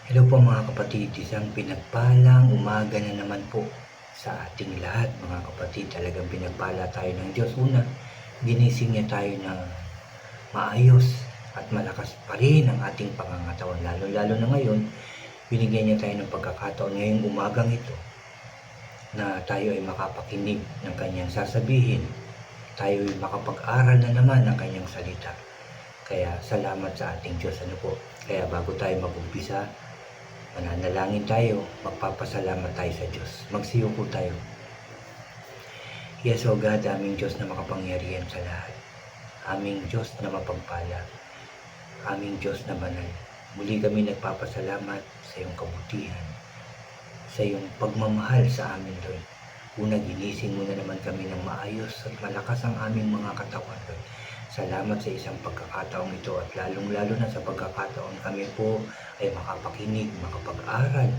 Hello po mga kapatid, isang pinagpalang umaga na naman po sa ating lahat mga kapatid. Talagang pinagpala tayo ng Diyos. Una, ginising niya tayo na maayos at malakas pa rin ang ating pangangatawan. Lalo-lalo na ngayon, binigyan niya tayo ng pagkakataon ngayong umagang ito na tayo ay makapakinig ng kanyang sasabihin. Tayo ay makapag-aral na naman ng kanyang salita. Kaya salamat sa ating Diyos. Kaya bago tayo mag-umpisa, mananalangin tayo, magpapasalamat tayo sa Diyos. Magsiyuko tayo. Yes, O God, aming Diyos na makapangyarihan sa lahat. Aming Diyos na mapagpala. Aming Diyos na banal. Muli kami nagpapasalamat sa iyong kabutihan, sa iyong pagmamahal sa amin, Lord. Una, ginising mo na naman kami ng maayos at malakas ang aming mga katawan, Lord. Salamat sa isang pagkakataong ito at lalong-lalo na sa pagkakataon kami po ay makapakinig, makapag-aral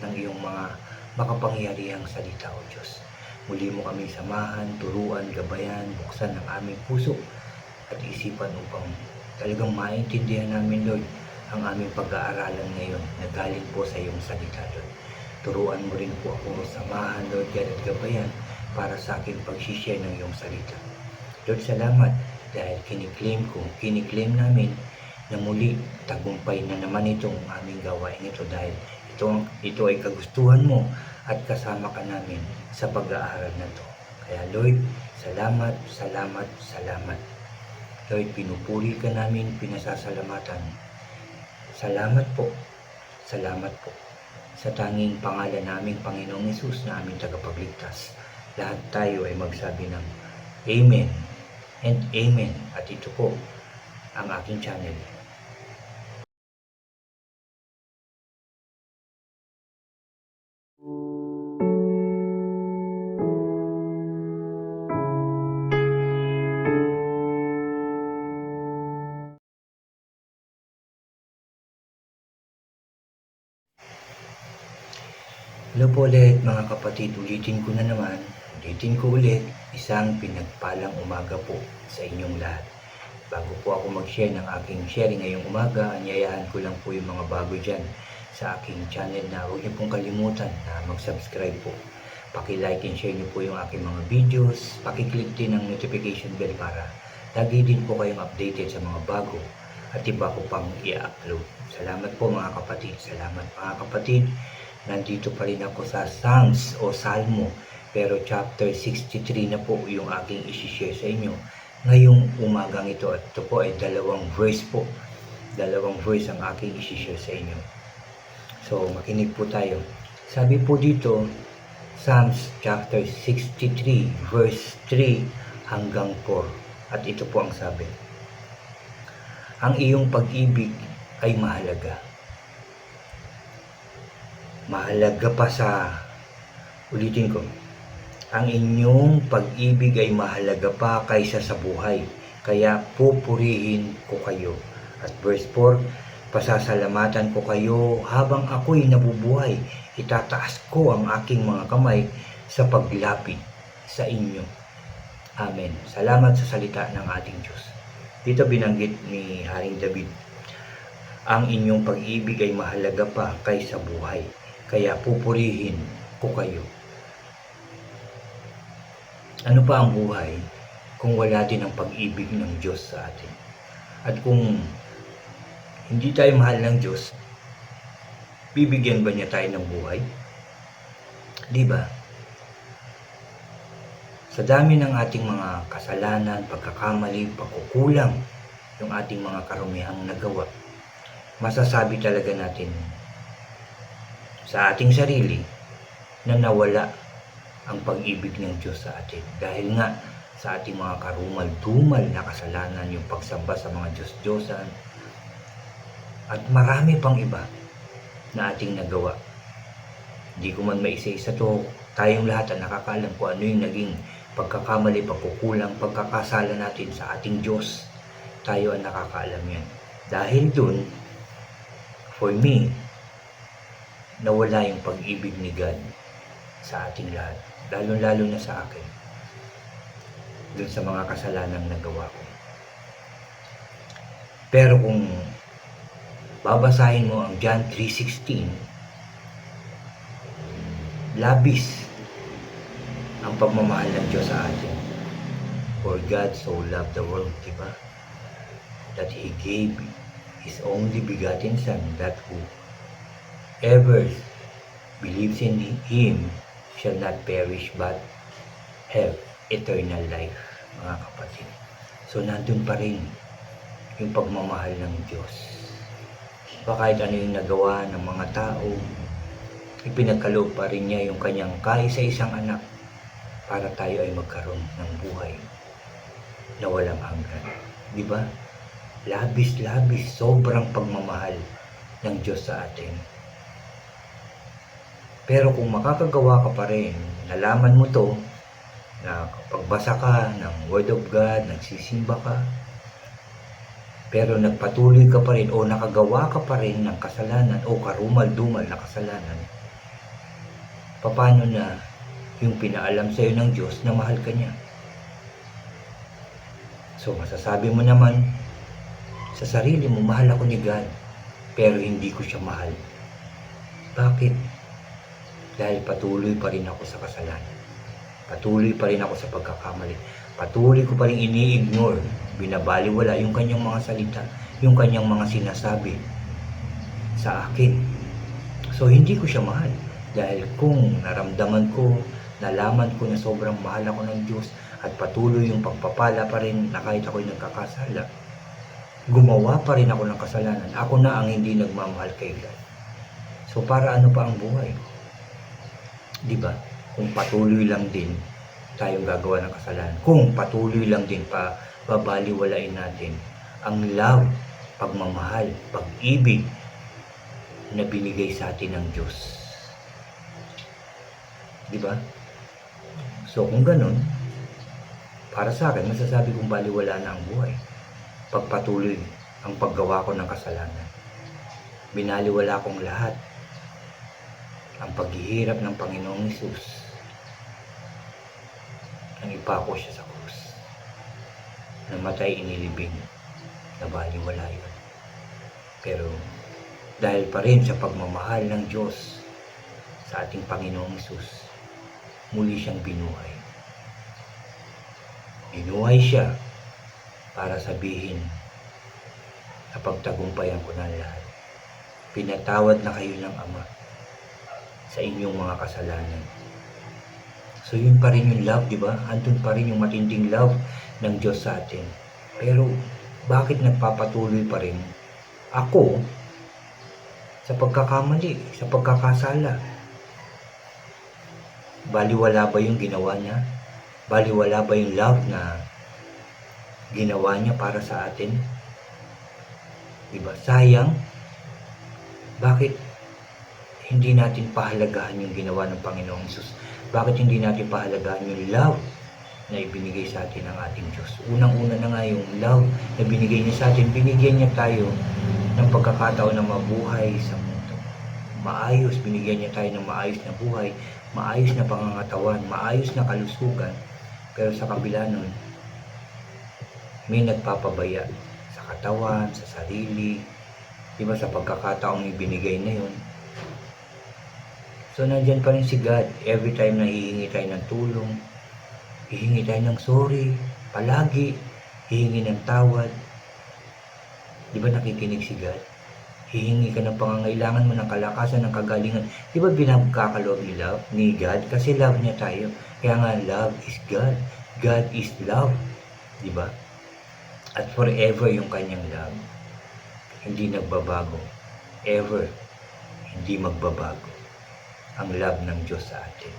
ng iyong mga makapangyarihang salita, O Diyos. Muli mo kami samahan, turuan, gabayan, buksan ang aming puso at isipan upang talagang maintindihan namin, Lord, ang aming pag-aaralan ngayon na galing po sa iyong salita, Lord. Turuan mo rin po ako, samahan, Lord, at gabayan para sa aking pag-share ng iyong salita. Lord, salamat dahil kiniklaim namin na muli tagumpay na naman itong aming gawain ito dahil ito ay kagustuhan mo at kasama ka namin sa pag-aaral na ito. Kaya Lord, salamat, salamat, salamat. Lord, pinupuri ka namin, pinasasalamatan. Salamat po sa tanging pangalan naming Panginoong Hesus na aming tagapagligtas. Lahat tayo ay magsabi ng Amen and Amen. At ito po ang aking channel. Hello po ulit mga kapatid, ulitin ko ulit, isang pinagpalang umaga po sa inyong lahat. Bago po ako mag-share ng aking sharing ngayong umaga, anyayahan ko lang po yung mga bago dyan sa aking channel na huwag niyo pong kalimutan na mag-subscribe po. Paki-like and share niyo po yung aking mga videos, paki-click din ang notification bell para lagi din po kayong updated sa mga bago at iba ko pang i-upload. Salamat po mga kapatid, salamat mga kapatid. Nandito pa rin ako sa Psalms o Salmo, pero chapter 63 na po yung aking isi-share sa inyo ngayong umagang ito. At ito po ay dalawang verse ang aking isi-share sa inyo. So makinig po tayo. Sabi po dito, Psalms chapter 63 verse 3 hanggang 4. At ito po ang sabi: ang iyong pag-ibig ay mahalaga. Mahalaga pa sa, ulitin ko, ang inyong pag-ibig ay mahalaga pa kaysa sa buhay, kaya pupurihin ko kayo. At verse 4, pasasalamatan ko kayo habang ako'y nabubuhay, itataas ko ang aking mga kamay sa paglapit sa inyo. Amen. Salamat sa salita ng ating Diyos. Dito binanggit ni Haring David, ang inyong pag-ibig ay mahalaga pa kaysa buhay, kaya pupurihin ko kayo. Ano pa ang buhay kung wala din ang pag-ibig ng Diyos sa atin? At kung hindi tayo mahal ng Diyos, bibigyan ba niya tayo ng buhay? Di ba? Sa dami ng ating mga kasalanan, pagkakamali, pagkukulang, yung ating mga karumihang nagawa, masasabi talaga natin sa ating sarili na nawala ang pag-ibig ng Diyos sa atin. Dahil nga sa ating mga karumal-dumal na kasalanan, yung pagsamba sa mga Diyos-Diyosan, at marami pang iba na ating nagawa. Hindi ko man maisa-isa to, tayong lahat ang nakakaalam kung ano yung naging pagkakamali, pagkukulang, pagkakasala natin sa ating Diyos. Tayo ang nakakaalam yan. Dahil dun, for me, nawala yung pag-ibig ni God sa ating lahat. Lalo-lalo na sa akin. Dun sa mga kasalanang nagawa ko. Pero kung babasahin mo ang John 3:16, labis ang pagmamahal ng Diyos sa atin. For God so loved the world, diba? That He gave His only begotten Son, that whoever believes in Him shall not perish but have eternal life, mga kapatid. So nandun pa rin yung pagmamahal ng Diyos. Kahit ano yung nagawa ng mga tao, ipinagkaloob pa rin niya yung kanyang kaisa-isang anak para tayo ay magkaroon ng buhay na walang hanggan. Di ba? Labis-labis, sobrang pagmamahal ng Diyos sa atin. Pero kung makakagawa ka pa rin, nalaman mo to, na pagbasa ka ng Word of God, nagsisimba ka, pero nagpatuloy ka pa rin o nakagawa ka pa rin ng kasalanan o karumal-dumal na kasalanan, paano na yung pinaalam sa'yo ng Diyos na mahal ka niya? So masasabi mo naman sa sarili mo, mahal ako ni God, pero hindi ko siya mahal. Bakit? Dahil patuloy pa rin ako sa kasalanan. Patuloy pa rin ako sa pagkakamali. Patuloy ko pa rin ini-ignore, binabaliwala yung kanyang mga salita, yung kanyang mga sinasabi sa akin. So hindi ko siya mahal. Dahil kung naramdaman ko, nalaman ko na sobrang mahal ako ng Diyos at patuloy yung pagpapala pa rin na kahit ako'y nagkakasala, gumawa pa rin ako ng kasalanan. Ako na ang hindi nagmamahal kay God. So para ano pa ang buhay? Diba? Kung patuloy lang din tayong gagawa ng kasalanan, kung patuloy lang din pa babaliwalain natin ang love, pagmamahal, pag-ibig na binigay sa atin ng Diyos. Diba? So kung ganun, para sa akin, masasabi kong baliwala na ang buhay. Pagpatuloy ang paggawa ko ng kasalanan. Binaliwala kong lahat ang paghihirap ng Panginoong Hesus nang ipako siya sa krus. Namatay, inilibing, nabaliwala yun. Pero dahil pa rin sa pagmamahal ng Diyos sa ating Panginoong Hesus, muli siyang binuhay. Binuhay siya para sabihin na pagtagumpayan ko na lahat. Pinatawad na kayo ng Ama sa inyong mga kasalanan. So yun pa rin yung love, di ba? Andun pa rin yung matinding love ng Diyos sa atin. Pero bakit nagpapatuloy pa rin ako sa pagkakamali, sa pagkakasala? Baliwala ba yung ginawa niya? Baliwala ba yung love na ginawa niya para sa atin? Diba? Sayang. Bakit hindi natin pahalagahan yung ginawa ng Panginoong Hesus? Bakit hindi natin pahalagahan yung love na ibinigay sa atin ng ating Diyos? Unang-una na nga yung love na binigay niya sa atin. Binigyan niya tayo ng pagkakataon na mabuhay sa mundo. Maayos, binigyan niya tayo ng maayos na buhay, maayos na pangangatawan, maayos na kalusugan. Pero sa kabila nun, may nagpapabaya sa katawan, sa sarili, diba, sa pagkakataong ibinigay na yun. So nandyan pa rin si God. Every time na hihingi tayo ng tulong, hihingi tayo ng sorry, palagi, hihingi ng tawad. Diba nakikinig si God? Hihingi ka ng pangangailangan mo, ng kalakasan, ng kagalingan. Diba binagkakaloob ni God? Kasi love niya tayo. Kaya nga, love is God. God is love. Diba? At forever yung kanyang love. Hindi nagbabago. Ever. Hindi magbabago ang love ng Diyos sa atin.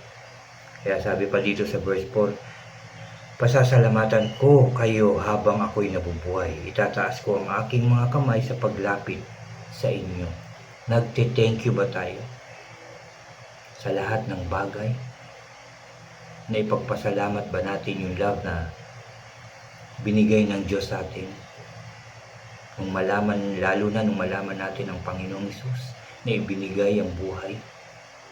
Kaya sabi pa dito sa verse 4, pasasalamatan ko kayo habang ako'y nabubuhay. Itataas ko ang aking mga kamay sa paglapit sa inyo. Nagte-thank you ba tayo sa lahat ng bagay? Na ipagpasalamat ba natin yung love na binigay ng Diyos sa atin? Nung malaman, lalo na nung malaman natin ang Panginoong Hesus na ibinigay ang buhay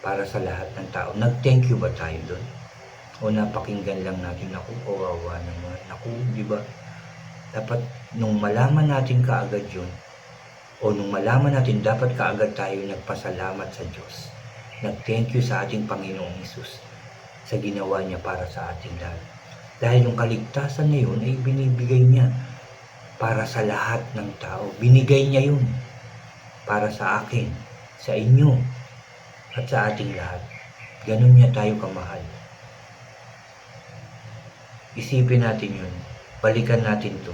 para sa lahat ng tao. Nag-thank you ba tayo doon? O napakinggan lang natin, naku, kawawa naman, naku, di ba? Dapat nung malaman natin kaagad yun, O nung malaman natin, dapat kaagad tayo nagpasalamat sa Diyos. Nag-thank you sa ating Panginoong Hesus sa ginawa niya para sa ating lahat. Dahil yung kaligtasan na yun ay binibigay niya para sa lahat ng tao. Binigay niya yun para sa akin, sa inyo, at sa ating lahat. Ganun niya tayo kamahal. Isipin natin yun. Balikan natin to.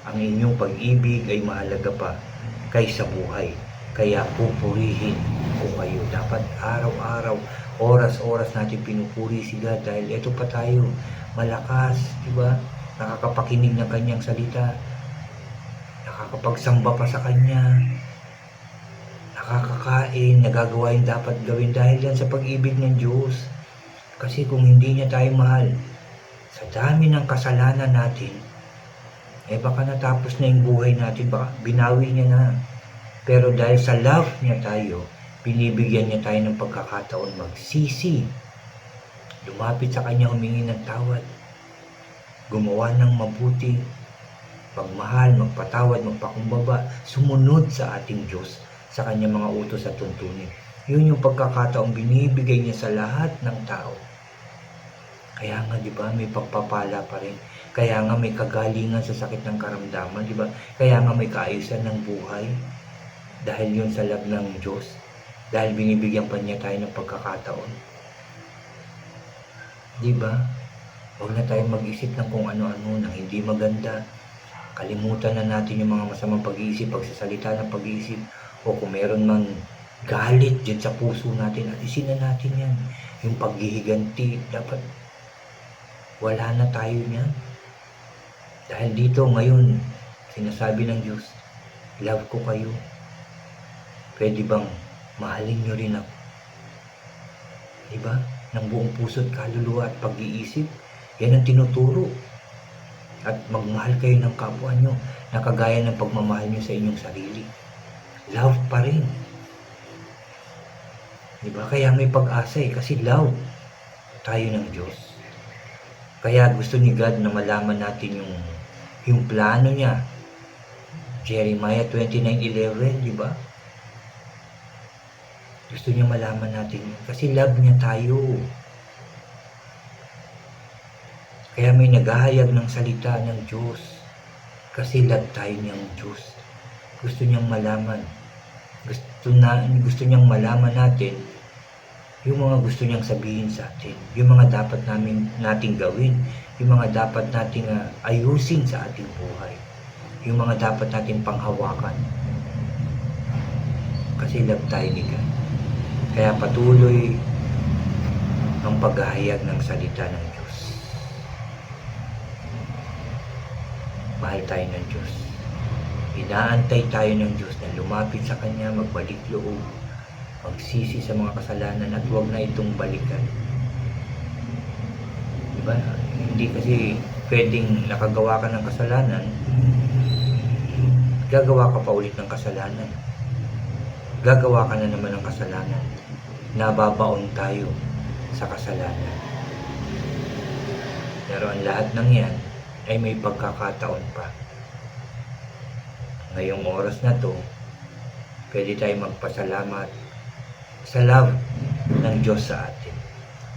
Ang inyong pag-ibig ay mahalaga pa kaysa buhay. Kaya pupurihin ko kayo. Dapat araw-araw, oras-oras natin pinupuri si God dahil ito pa tayo. Malakas, di ba? Nakakapakinig ng kanyang salita. Nakakapagsamba pa sa kanya. Nakakakain, nagagawa yung dapat gawin dahil yan sa pag-ibig ng Diyos. Kasi kung hindi niya tayo mahal, sa dami ng kasalanan natin, baka natapos na yung buhay natin, baka binawi niya na. Pero dahil sa love niya tayo, binibigyan niya tayo ng pagkakataon magsisi, lumapit sa kanya, humingi ng tawad, gumawa ng mabuti, pagmahal, magpatawad, magpakumbaba, sumunod sa ating Diyos, sa kanyang mga utos at tuntunin. Yun yung pagkakataong binibigay niya sa lahat ng tao. Kaya nga, di ba, may pagpapala pa rin. Kaya nga may kagalingan sa sakit ng karamdaman, di ba? Kaya nga may kaayusan ng buhay. Dahil yun sa love ng Diyos. Dahil binibigyan pa niya tayo ng pagkakataon. Di ba? Huwag na tayong mag-isip ng kung ano-ano na hindi maganda. Kalimutan na natin yung mga masamang pag-iisip, pagsasalita ng pag-iisip. O kung meron mang galit dyan sa puso natin, alisin na natin yan. Yung paghihiganti, dapat wala na tayo niyan. Dahil dito ngayon, sinasabi ng Diyos, love ko kayo. Pwede bang mahalin nyo rin ako? Diba? Ng buong puso at kaluluwa at pag-iisip. Yan ang tinuturo. At magmahal kayo ng kapwa nyo na kagaya ng pagmamahal nyo sa inyong sarili. Love pa rin. Diba? Kaya may pag-asa kasi love tayo ng Diyos. Kaya gusto ni God na malaman natin yung plano niya. Jeremiah 29:11, di ba? Gusto niya malaman natin yun. Kasi love niya tayo. Kaya may naghahayag ng salita ng Diyos. Kasi love tayo niyang Diyos. Gusto niyang malaman. Gusto niyang malaman natin yung mga gusto niyang sabihin sa atin. Yung mga dapat nating gawin. Yung mga dapat nating ayusin sa ating buhay. Yung mga dapat nating panghawakan. Kasi love tayo ni God. Kaya patuloy ang paghahayag ng salita ng Diyos. Mahal tayo ng Diyos. Inaantay tayo ng Diyos na lumapit sa Kanya, magbalik loob, magsisi sa mga kasalanan at huwag na itong balikan. Diba? Hindi kasi pwedeng nakagawa ka ng kasalanan, gagawa ka pa ulit ng kasalanan. Gagawa ka na naman ng kasalanan. Nababaon tayo sa kasalanan. Pero ang lahat ng yan ay may pagkakataon pa. Ngayong oras na to, pwede tayo magpasalamat sa love ng Diyos sa atin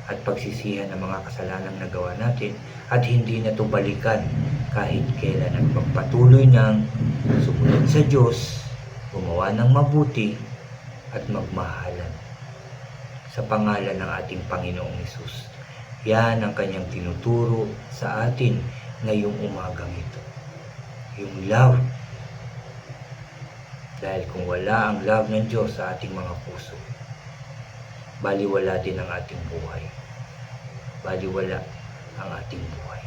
at pagsisihan ng mga kasalanang nagawa natin at hindi na to balikan kahit kailan at magpatuloy ng sumunod sa Diyos, gumawa ng mabuti at magmahalan sa pangalan ng ating Panginoong Hesus. Yan ang kanyang tinuturo sa atin ngayong umagang ito. Yung love. Dahil kung wala ang love ng Diyos sa ating mga puso, baliwala din ang ating buhay. Baliwala ang ating buhay.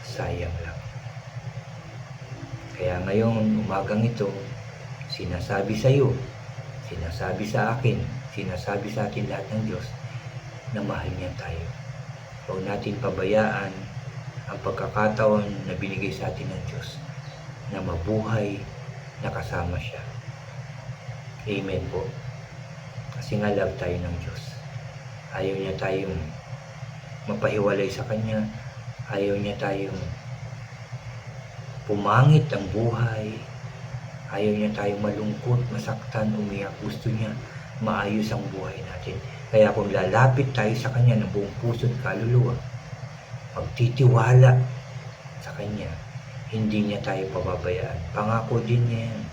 Sayang lang. Kaya ngayong umagang ito, sinasabi sa iyo, sinasabi sa akin, sinasabi sa atin lahat ng Diyos na mahal niya tayo. Huwag natin pabayaan ang pagkakataon na binigay sa atin ng Diyos na mabuhay na kasama siya. Amen po. Kasi nga love tayo ng Diyos. Ayaw niya tayong mapahiwalay sa Kanya. Ayaw niya tayong pumangit ang buhay. Ayaw niya tayong malungkot, masaktan, umiyak. Gusto niya maayos ang buhay natin. Kaya kung lalapit tayo sa Kanya ng buong puso't kaluluwa, magtitiwala sa Kanya, hindi niya tayo pababayaan. Pangako din niya yan.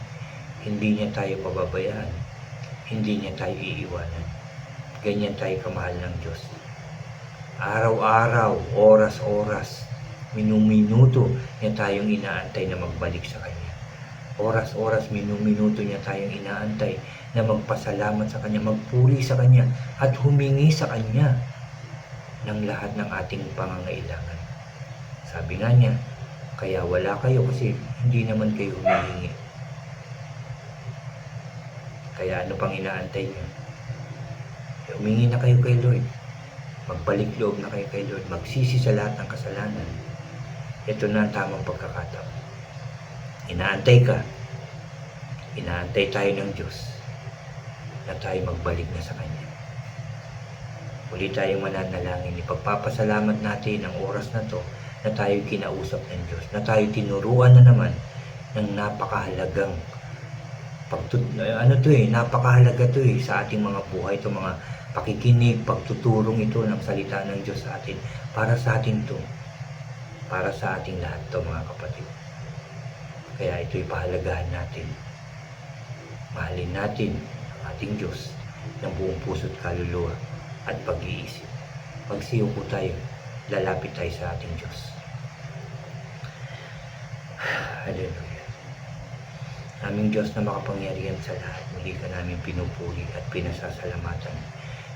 Hindi niya tayo pababayaan. Hindi niya tayo iiwanan. Ganyan tayo kamahal ng Diyos. Araw-araw, oras-oras, minuminuto niya tayong inaantay na magbalik sa Kanya. Oras-oras, minuminuto niya tayong inaantay na magpasalamat sa Kanya, magpuri sa Kanya, at humingi sa Kanya ng lahat ng ating pangangailangan. Sabi nga niya, kaya wala kayo kasi hindi naman kayo humihingi. Kaya ano pang inaantay niyo? Humingi na kayo kay Lord. Magbalik loob na kayo kay Lord. Magsisi sa lahat ng kasalanan. Ito na ang tamang pagkakataon. Inaantay ka. Inaantay tayo ng Diyos na tayo magbalik na sa Kanya. Muli tayong mananalangin. Ipagpapasalamat natin ang oras na to na tayo kinausap ng Diyos. Na tayo tinuruan na naman ng napakahalagang napakahalaga to sa ating mga buhay, ito mga pakikinig, pagtuturong ito ng salita ng Diyos sa atin, para sa atin to, para sa ating lahat to mga kapatid. Kaya ito'y pahalagahan natin. Mahalin natin ang ating Diyos ng buong puso't kaluluwa at pag-iisip. Magsiyo po tayo, lalapit tayo sa ating Diyos. Hallelujah. Aming Diyos na makapangyarihan sa lahat, muli ka namin pinupuri at pinasasalamatan.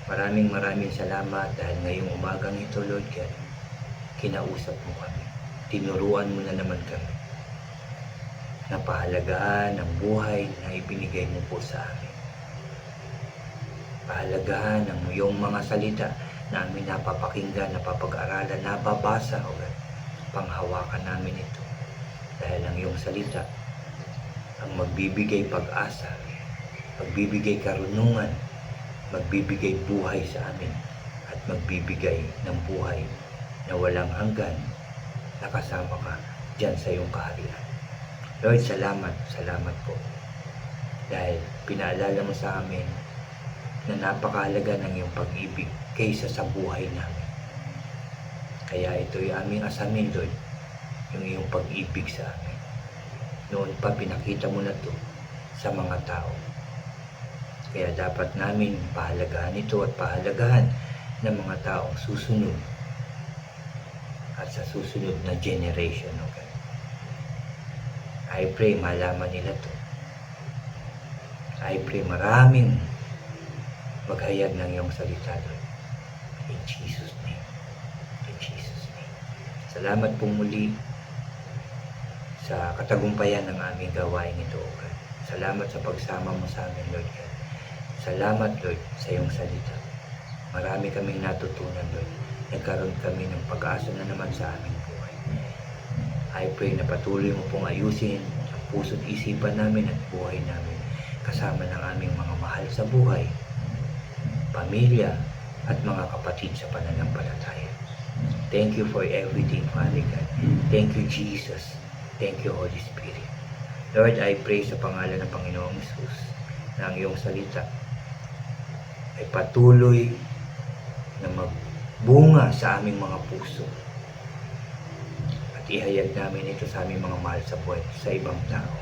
Maraming salamat dahil ngayong umagang ito, Lord God, kinausap mo kami. Tinuruan mo na naman kami. Napahalagahan ang buhay na ibinigay mo po sa amin. Pahalagahan ang iyong mga salita na amin napapakinggan, napapag-aralan, nababasa, o panghawakan namin ito. Dahil ang iyong salita ang magbibigay pag-asa, magbibigay karunungan, magbibigay buhay sa amin, at magbibigay ng buhay na walang hanggan, nakasama ka dyan sa iyong kaharian. Lord, salamat po. Dahil pinaalala mo sa amin na napakahalaga ng iyong pag-ibig kaysa sa buhay namin. Kaya ito'y aming asamin, Lord, yung iyong pag-ibig sa amin. Noon pa pinakita mo na to sa mga tao. Kaya dapat namin pahalagahan ito at pahalagahan ng mga taong susunod at sa susunod na generation. Okay? I pray malaman nila to. I pray maraming maghayag ng iyong salita, Lord. In Jesus' name. In Jesus' name. Salamat po muli sa katagumpayan ng aming gawain ito, O God. Salamat sa pagsama mo sa amin, Lord God. Salamat, Lord, sa iyong salita. Marami kaming natutunan, Lord. Nagkaroon kami ng pag-asa na naman sa aming buhay. I pray na patuloy mo pong ayusin ang puso't isipan namin at buhay namin, kasama ng aming mga mahal sa buhay, pamilya, at mga kapatid sa pananampalataya. Thank you for everything, Father God. Thank you, Jesus. Thank you, Holy Spirit. Lord, I pray sa pangalan ng Panginoong Hesus na ang iyong salita ay patuloy na magbunga sa aming mga puso at ihayag namin ito sa aming mga mahal sa buhay sa ibang tao.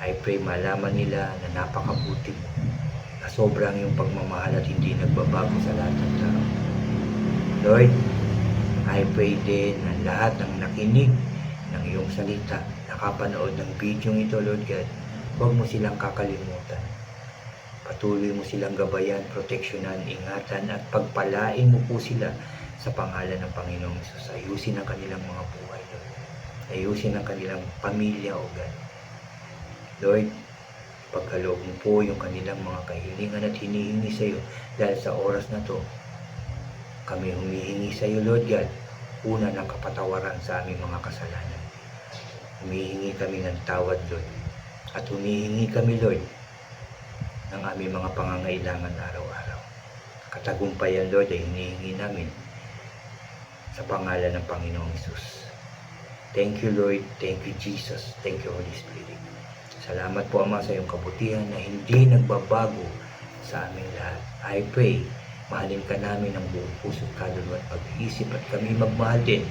I pray malaman nila na napakabuti mo, na sobrang iyong pagmamahal at hindi nagbabago sa lahat ng tao. Lord, I pray din na lahat ng nakinig ng iyong salita, nakapanood ng video ito, Lord God, huwag mo silang kakalimutan. Patuloy mo silang gabayan, proteksyonan, ingatan, at pagpalain mo po sila sa pangalan ng Panginoong Hesus. Ayusin ang kanilang mga buhay, Lord. Ayusin ang kanilang pamilya, O God. Lord, pagkaloob mo po yung kanilang mga kahilingan at hinihingi sa iyo dahil sa oras na to, kami humihingi sa iyo, Lord God, una ng kapatawaran sa aming mga kasalanan. Humihingi kami ng tawad, Lord. At humihingi kami, Lord, ng aming mga pangangailangan araw-araw. Katagumpayan, Lord, ay hinihingi namin sa pangalan ng Panginoong Hesus. Thank you, Lord. Thank you, Jesus. Thank you, Holy Spirit. Salamat po, Ama, sa iyong kabutihan na hindi nagbabago sa aming lahat. I pray, mahalin ka namin ng buong puso, kaluluwa at pag-iisip at kami magmahal din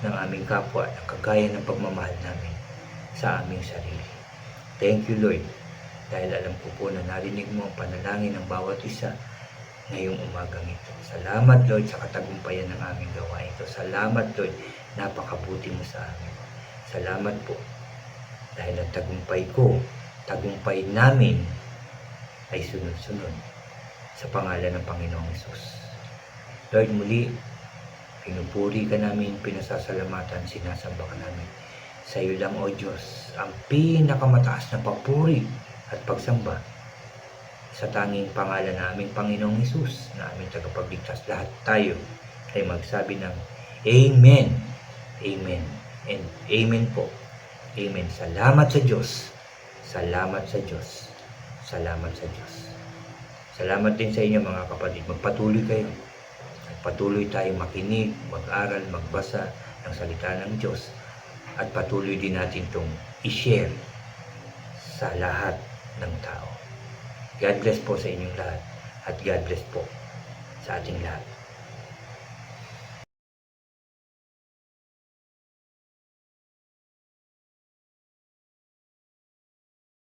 ng aming kapwa na kagaya ng pagmamahal namin sa aming sarili. Thank you, Lord, dahil alam ko po na narinig mo ang panalangin ng bawat isa ngayong umagang ito. Salamat, Lord, sa katagumpayan ng aming gawain ito. Salamat, Lord, napakabuti mo sa amin. Salamat po, dahil ang tagumpay namin ay sunod-sunod sa pangalan ng Panginoong Hesus. Lord, muli, pinupuri ka namin, pinasasalamatan, sinasamba ka namin. Sa iyo lang, O Diyos, ang pinakamataas na papuri at pagsamba sa tanging pangalan ng aming Panginoong Hesus na aming tagapagligtas. Lahat tayo ay magsabi ng Amen, Amen, and Amen po. Amen. Salamat sa Diyos. Salamat sa Diyos. Salamat sa Diyos. Salamat din sa inyo mga kapatid. Magpatuloy kayo. Patuloy tayong makinig, mag-aral, magbasa ng salita ng Diyos. At patuloy din natin itong i-share sa lahat ng tao. God bless po sa inyong lahat. At God bless po sa ating lahat.